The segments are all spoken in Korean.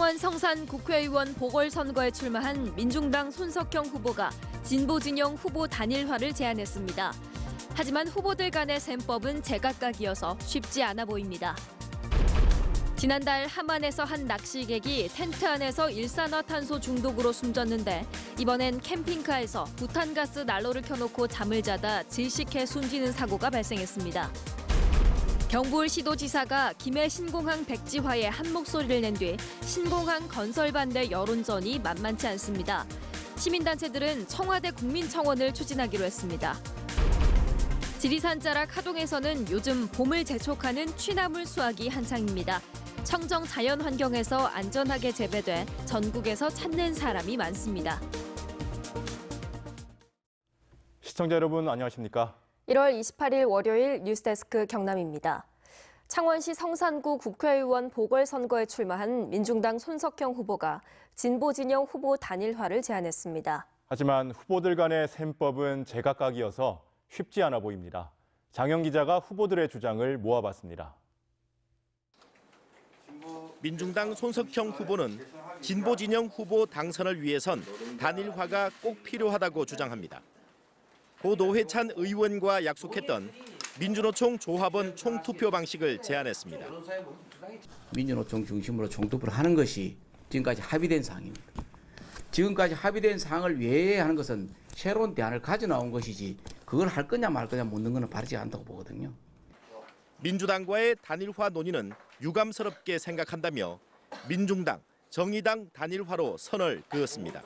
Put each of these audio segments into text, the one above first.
창원 성산 국회의원 보궐선거에 출마한 민중당 손석형 후보가 진보 진영 후보 단일화를 제안했습니다. 하지만 후보들 간의 셈법은 제각각이어서 쉽지 않아 보입니다. 지난달 함안에서 한 낚시객이 텐트 안에서 일산화탄소 중독으로 숨졌는데 이번엔 캠핑카에서 부탄가스 난로를 켜놓고 잠을 자다 질식해 숨지는 사고가 발생했습니다. 경북시도지사가 김해 신공항 백지화에 한 목소리를 낸 뒤 신공항 건설 반대 여론전이 만만치 않습니다. 시민단체들은 청와대 국민청원을 추진하기로 했습니다. 지리산 자락 하동에서는 요즘 봄을 재촉하는 취나물 수확이 한창입니다. 청정 자연 환경에서 안전하게 재배돼 전국에서 찾는 사람이 많습니다. 시청자 여러분 안녕하십니까? 1월 28일 월요일 뉴스데스크 경남입니다. 창원시 성산구 국회의원 보궐선거에 출마한 민중당 손석형 후보가 진보 진영 후보 단일화를 제안했습니다. 하지만 후보들 간의 셈법은 제각각이어서 쉽지 않아 보입니다. 장영 기자가 후보들의 주장을 모아봤습니다. 민중당 손석형 후보는 진보 진영 후보 당선을 위해선 단일화가 꼭 필요하다고 주장합니다. 고 노회찬 의원과 약속했던 민주노총 조합원 총투표 방식을 제안했습니다. 민주노총 중심으로 총투표를 하는 것이 지금까지 합의된 사항입니다. 지금까지 합의된 사항을 외회하는 것은 새로운 대안을 가져 나온 것이지 그걸 할 거냐 말 거냐 묻는 것은 바르지 않다고 보거든요. 민주당과의 단일화 논의는 유감스럽게 생각한다며 민중당, 정의당 단일화로 선을 그었습니다.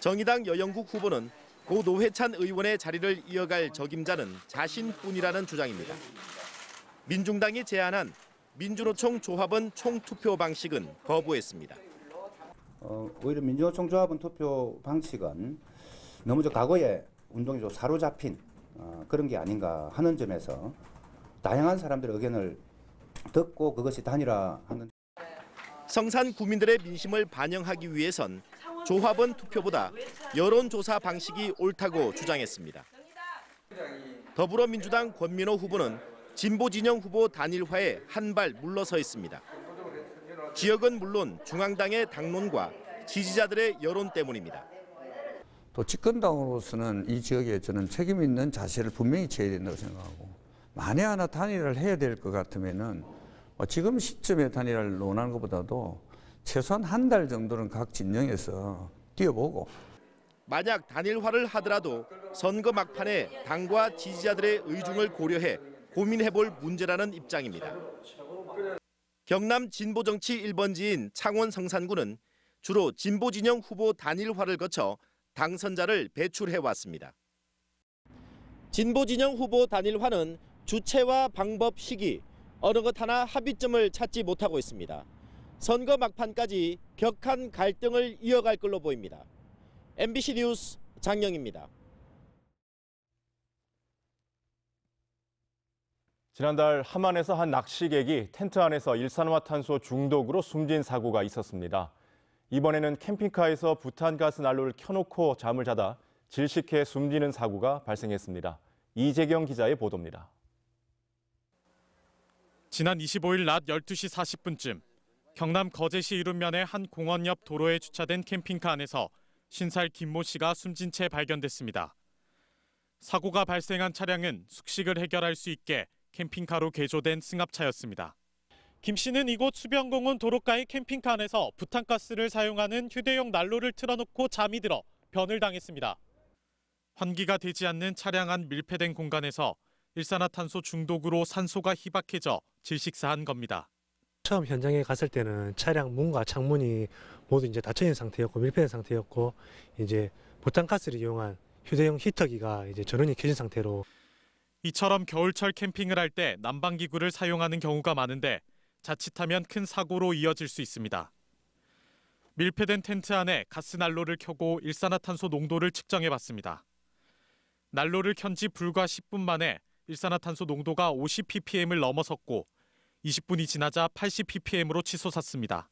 정의당 여영국 후보는 고 노회찬 의원의 자리를 이어갈 적임자는 자신뿐이라는 주장입니다. 민중당이 제안한 민주노총 조합원 총투표 방식은 거부했습니다. 오히려 민주노총 조합원 투표 방식은 너무 과거에 운동이 좀 사로잡힌 그런 게 아닌가 하는 점에서 다양한 사람들의 의견을 듣고 그것이 단일화하는. 성산 구민들의 민심을 반영하기 위해선 조합원 투표보다 여론조사 방식이 옳다고 주장했습니다. 더불어민주당 권민호 후보는 진보 진영 후보 단일화에 한 발 물러서 있습니다. 지역은 물론 중앙당의 당론과 지지자들의 여론 때문입니다. 또 집권당으로서는 이 지역에 저는 책임 있는 자세를 분명히 취해야 된다고 생각하고, 만에 하나 단일화를 해야 될 것 같으면은 지금 시점에 단일화를 논하는 것보다도 최소한 한 달 정도는 각 진영에서 뛰어보고. 만약 단일화를 하더라도 선거 막판에 당과 지지자들의 의중을 고려해 고민해볼 문제라는 입장입니다. 경남 진보정치 1번지인 창원 성산구는 주로 진보 진영 후보 단일화를 거쳐 당선자를 배출해왔습니다. 진보 진영 후보 단일화는 주체와 방법, 시기, 어느 것 하나 합의점을 찾지 못하고 있습니다. 선거 막판까지 격한 갈등을 이어갈 걸로 보입니다. MBC 뉴스 장영입니다. 지난달 함안에서 한 낚시객이 텐트 안에서 일산화탄소 중독으로 숨진 사고가 있었습니다. 이번에는 캠핑카에서 부탄가스 난로를 켜놓고 잠을 자다 질식해 숨지는 사고가 발생했습니다. 이재경 기자의 보도입니다. 지난 25일 낮 12시 40분쯤 경남 거제시 이룸면의 한 공원 옆 도로에 주차된 캠핑카 안에서 50살 김모 씨가 숨진 채 발견됐습니다. 사고가 발생한 차량은 숙식을 해결할 수 있게 캠핑카로 개조된 승합차였습니다. 김 씨는 이곳 수변공원 도로가의 캠핑카 안에서 부탄가스를 사용하는 휴대용 난로를 틀어놓고 잠이 들어 변을 당했습니다. 환기가 되지 않는 차량 안 밀폐된 공간에서 일산화탄소 중독으로 산소가 희박해져 질식사한 겁니다. 처음 현장에 갔을 때는 차량 문과 창문이 모두 이제 닫혀 있는 상태였고 밀폐된 상태였고 이제 부탄가스를 이용한 휴대용 히터기가 이제 전원이 켜진 상태로. 이처럼 겨울철 캠핑을 할 때 난방기구를 사용하는 경우가 많은데 자칫하면 큰 사고로 이어질 수 있습니다. 밀폐된 텐트 안에 가스난로를 켜고 일산화탄소 농도를 측정해봤습니다. 난로를 켠 지 불과 10분 만에 일산화탄소 농도가 50ppm을 넘어섰고 20분이 지나자 80ppm으로 치솟았습니다.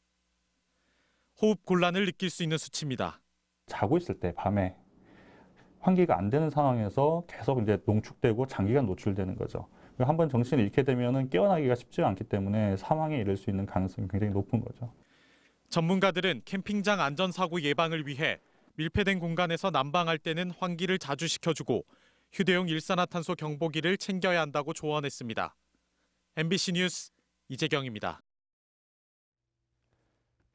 호흡 곤란을 느낄 수 있는 수치입니다. 자고 있을 때 밤에 환기가 안 되는 상황에서 계속 이제 농축되고 장기간 노출되는 거죠. 한번 정신을 잃게 되면은 깨어나기가 쉽지가 않기 때문에 사망에 이를 수 있는 가능성이 굉장히 높은 거죠. 전문가들은 캠핑장 안전사고 예방을 위해 밀폐된 공간에서 난방할 때는 환기를 자주 시켜주고 휴대용 일산화탄소 경보기를 챙겨야 한다고 조언했습니다. MBC 뉴스 이재경입니다.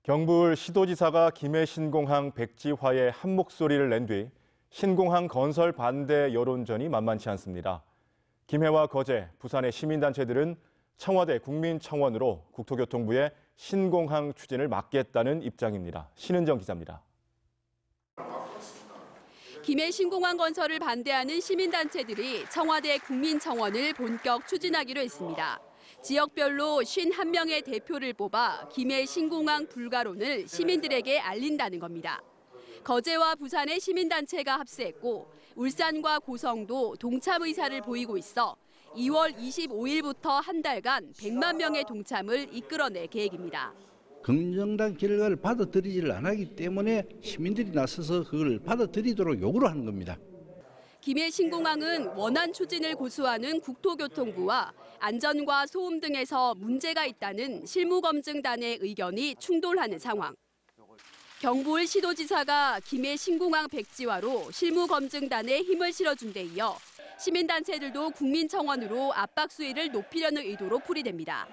경북 시도지사가 김해 신공항 백지화에 한 목소리를 낸 뒤 신공항 건설 반대 여론전이 만만치 않습니다. 김해와 거제, 부산의 시민단체들은 청와대 국민청원으로 국토교통부의 신공항 추진을 막겠다는 입장입니다. 신은정 기자입니다. 김해 신공항 건설을 반대하는 시민단체들이 청와대 국민청원을 본격 추진하기로 했습니다. 지역별로 51명의 대표를 뽑아 김해 신공항 불가론을 시민들에게 알린다는 겁니다. 거제와 부산의 시민단체가 합세했고 울산과 고성도 동참 의사를 보이고 있어 2월 25일부터 한 달간 100만 명의 동참을 이끌어낼 계획입니다. 긍정적 결과를 받아들이지를 안 하기 때문에 시민들이 나서서 그걸 받아들이도록 요구를 하는 겁니다. 김해 신공항은 원안 추진을 고수하는 국토교통부와 안전과 소음 등에서 문제가 있다는 실무검증단의 의견이 충돌하는 상황. 경북 시도지사가 김해 신공항 백지화로 실무검증단에 힘을 실어준 데 이어 시민단체들도 국민청원으로 압박 수위를 높이려는 의도로 풀이됩니다.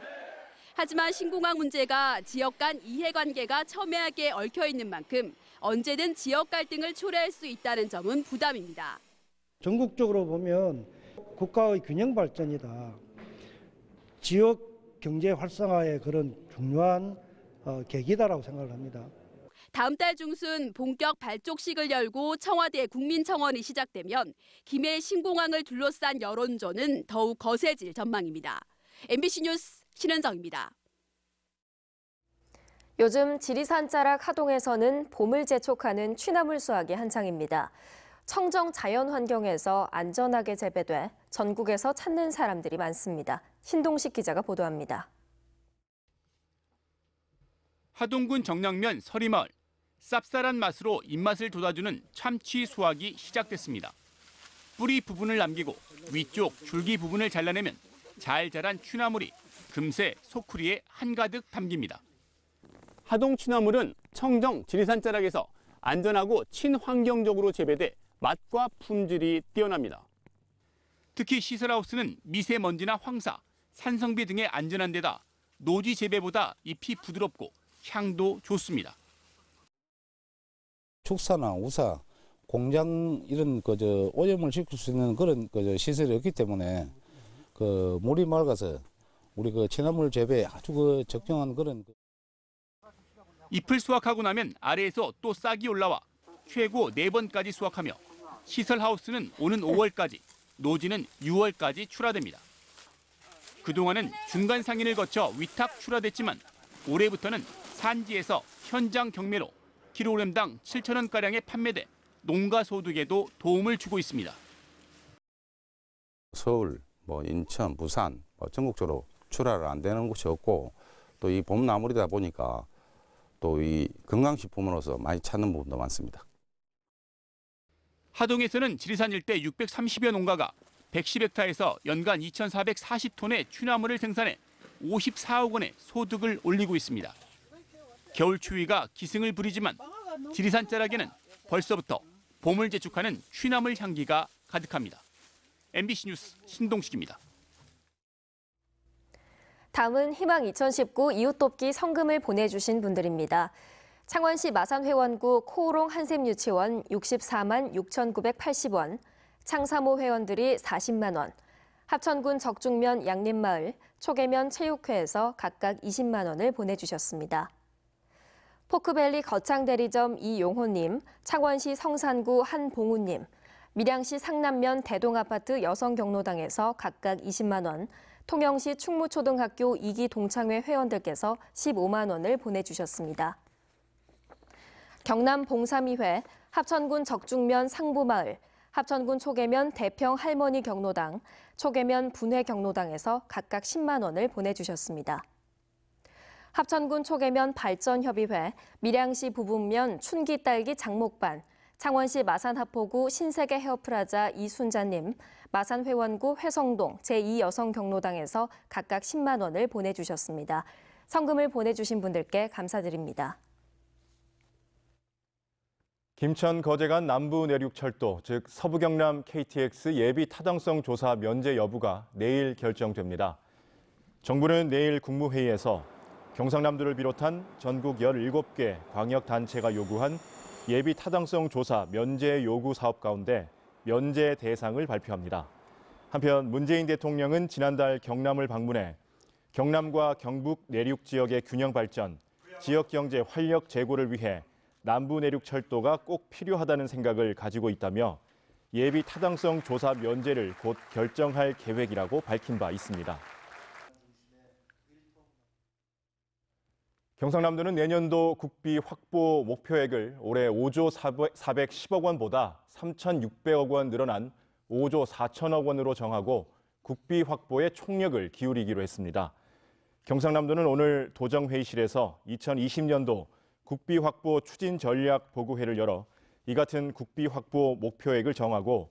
하지만 신공항 문제가 지역 간 이해관계가 첨예하게 얽혀 있는 만큼 언제든 지역 갈등을 초래할 수 있다는 점은 부담입니다. 전국적으로 보면 국가의 균형 발전이다. 지역 경제 활성화의 그런 중요한 계기다라고 생각을 합니다. 다음 달 중순 본격 발족식을 열고 청와대 국민청원이 시작되면 김해 신공항을 둘러싼 여론전은 더욱 거세질 전망입니다. MBC 뉴스 신은정입니다. 요즘 지리산 자락 하동에서는 봄을 재촉하는 취나물 수확이 한창입니다. 청정 자연 환경에서 안전하게 재배돼 전국에서 찾는 사람들이 많습니다. 신동식 기자가 보도합니다. 하동군 정량면 서리마을. 쌉쌀한 맛으로 입맛을 돋아주는 참치 수확이 시작됐습니다. 뿌리 부분을 남기고 위쪽 줄기 부분을 잘라내면 잘 자란 취나물이 금세 소쿠리에 한가득 담깁니다. 하동 취나물은 청정 지리산 자락에서 안전하고 친환경적으로 재배돼 맛과 품질이 뛰어납니다. 특히 시설하우스는 미세먼지나 황사, 산성비 등의 안전한 데다 노지 재배보다 잎이 부드럽고 향도 좋습니다. 축사나 우사, 공장 이런 오염을 시킬 수 있는 그런 시설이 없기 때문에 물이 맑아서 우리 취나물 재배에 아주 적정한 그런. 잎을 수확하고 나면 아래에서 또 싹이 올라와 최고 4번까지 수확하며 시설 하우스는 오는 5월까지, 노지는 6월까지 출하됩니다. 그동안은 중간 상인을 거쳐 위탁 출하됐지만 올해부터는 산지에서 현장 경매로 킬로그램당 7,000원가량에 판매돼 농가 소득에도 도움을 주고 있습니다. 서울, 인천, 부산 전국적으로 출하를 안 되는 곳이 없고 또 이 봄나물이다 보니까 또 이 건강식품으로서 많이 찾는 부분도 많습니다. 하동에서는 지리산 일대 630여 농가가 110헥타에서 연간 2,440톤의 취나물을 생산해 54억 원의 소득을 올리고 있습니다. 겨울 추위가 기승을 부리지만 지리산 자락에는 벌써부터 봄을 재촉하는 취나물 향기가 가득합니다. MBC 뉴스 신동식입니다. 다음은 희망 2019 이웃돕기 성금을 보내주신 분들입니다. 창원시 마산회원구 코오롱 한샘유치원 64만 6,980원, 창사모 회원들이 40만 원, 합천군 적중면 양림마을, 초계면 체육회에서 각각 20만 원을 보내주셨습니다. 포크밸리 거창대리점 이용호님, 창원시 성산구 한봉우님, 밀양시 상남면 대동아파트 여성경로당에서 각각 20만 원, 통영시 충무초등학교 2기 동창회 회원들께서 15만 원을 보내주셨습니다. 경남 봉삼이회, 합천군 적중면 상부마을, 합천군 초계면 대평 할머니 경로당, 초계면 분회 경로당에서 각각 10만 원을 보내주셨습니다. 합천군 초계면 발전협의회, 밀양시 부북면 춘기딸기 장목반, 창원시 마산하포구 신세계 헤어프라자 이순자님, 마산회원구 회성동 제2여성경로당에서 각각 10만 원을 보내주셨습니다. 성금을 보내주신 분들께 감사드립니다. 김천 거제간 남부 내륙철도, 즉 서부 경남 KTX 예비 타당성 조사 면제 여부가 내일 결정됩니다. 정부는 내일 국무회의에서 경상남도를 비롯한 전국 17개 광역단체가 요구한 예비 타당성 조사 면제 요구 사업 가운데 면제 대상을 발표합니다. 한편 문재인 대통령은 지난달 경남을 방문해 경남과 경북 내륙 지역의 균형 발전, 지역 경제 활력 제고를 위해 남부 내륙 철도가 꼭 필요하다는 생각을 가지고 있다며 예비 타당성 조사 면제를 곧 결정할 계획이라고 밝힌 바 있습니다. 경상남도는 내년도 국비 확보 목표액을 올해 5조 410억 원보다 3,600억 원 늘어난 5조 4천억 원으로 정하고 국비 확보에 총력을 기울이기로 했습니다. 경상남도는 오늘 도정회의실에서 2020년도 국비 확보 추진 전략 보고회를 열어 이 같은 국비 확보 목표액을 정하고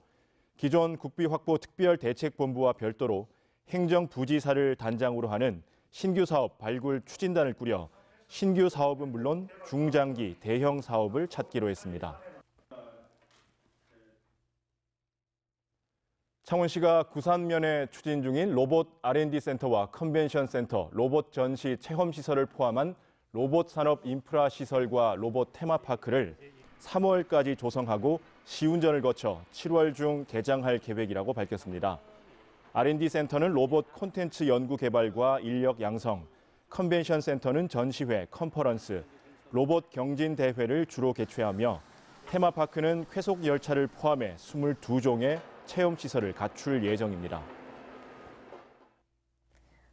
기존 국비 확보 특별대책본부와 별도로 행정부지사를 단장으로 하는 신규 사업 발굴 추진단을 꾸려 신규 사업은 물론 중장기 대형 사업을 찾기로 했습니다. 창원시가 구산면에 추진 중인 로봇 R&D 센터와 컨벤션 센터, 로봇 전시 체험 시설을 포함한 로봇 산업 인프라 시설과 로봇 테마파크를 3월까지 조성하고 시운전을 거쳐 7월 중 개장할 계획이라고 밝혔습니다. R&D 센터는 로봇 콘텐츠 연구 개발과 인력 양성, 컨벤션 센터는 전시회, 컨퍼런스, 로봇 경진 대회를 주로 개최하며 테마파크는 쾌속 열차를 포함해 22종의 체험 시설을 갖출 예정입니다.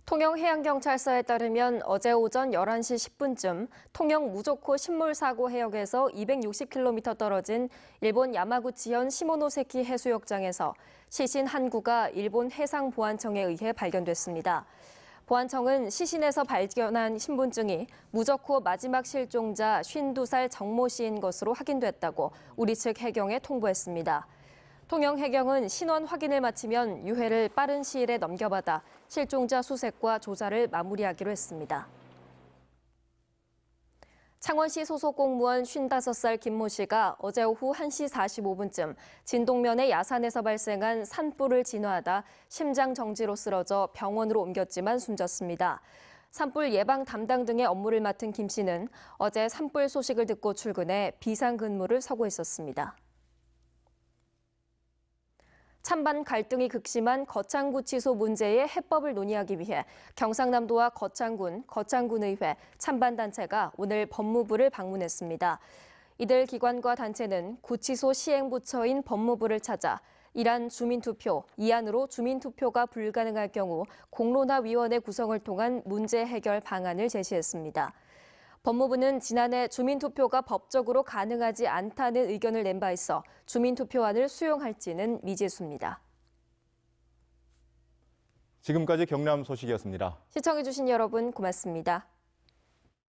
통영해양경찰서에 따르면 어제 오전 11시 10분쯤 통영 무조코 신물사고 해역에서 260km 떨어진 일본 야마구치현 시모노세키 해수욕장에서 시신 한 구가 일본 해상보안청에 의해 발견됐습니다. 보안청은 시신에서 발견한 신분증이 무조코 마지막 실종자 52살 정모 씨인 것으로 확인됐다고 우리 측 해경에 통보했습니다. 통영해경은 신원 확인을 마치면 유해를 빠른 시일에 넘겨받아 실종자 수색과 조사를 마무리하기로 했습니다. 창원시 소속 공무원 55살 김모 씨가 어제 오후 1시 45분쯤 진동면의 야산에서 발생한 산불을 진화하다 심장 정지로 쓰러져 병원으로 옮겼지만 숨졌습니다. 산불 예방 담당 등의 업무를 맡은 김 씨는 어제 산불 소식을 듣고 출근해 비상근무를 서고 있었습니다. 찬반 갈등이 극심한 거창구치소 문제의 해법을 논의하기 위해 경상남도와 거창군, 거창군의회, 찬반단체가 오늘 법무부를 방문했습니다. 이들 기관과 단체는 구치소 시행부처인 법무부를 찾아 이란 주민투표, 이안으로 주민투표가 불가능할 경우 공론화위원회 구성을 통한 문제 해결 방안을 제시했습니다. 법무부는 지난해 주민투표가 법적으로 가능하지 않다는 의견을 낸 바 있어 주민투표안을 수용할지는 미지수입니다. 지금까지 경남 소식이었습니다. 시청해주신 여러분 고맙습니다.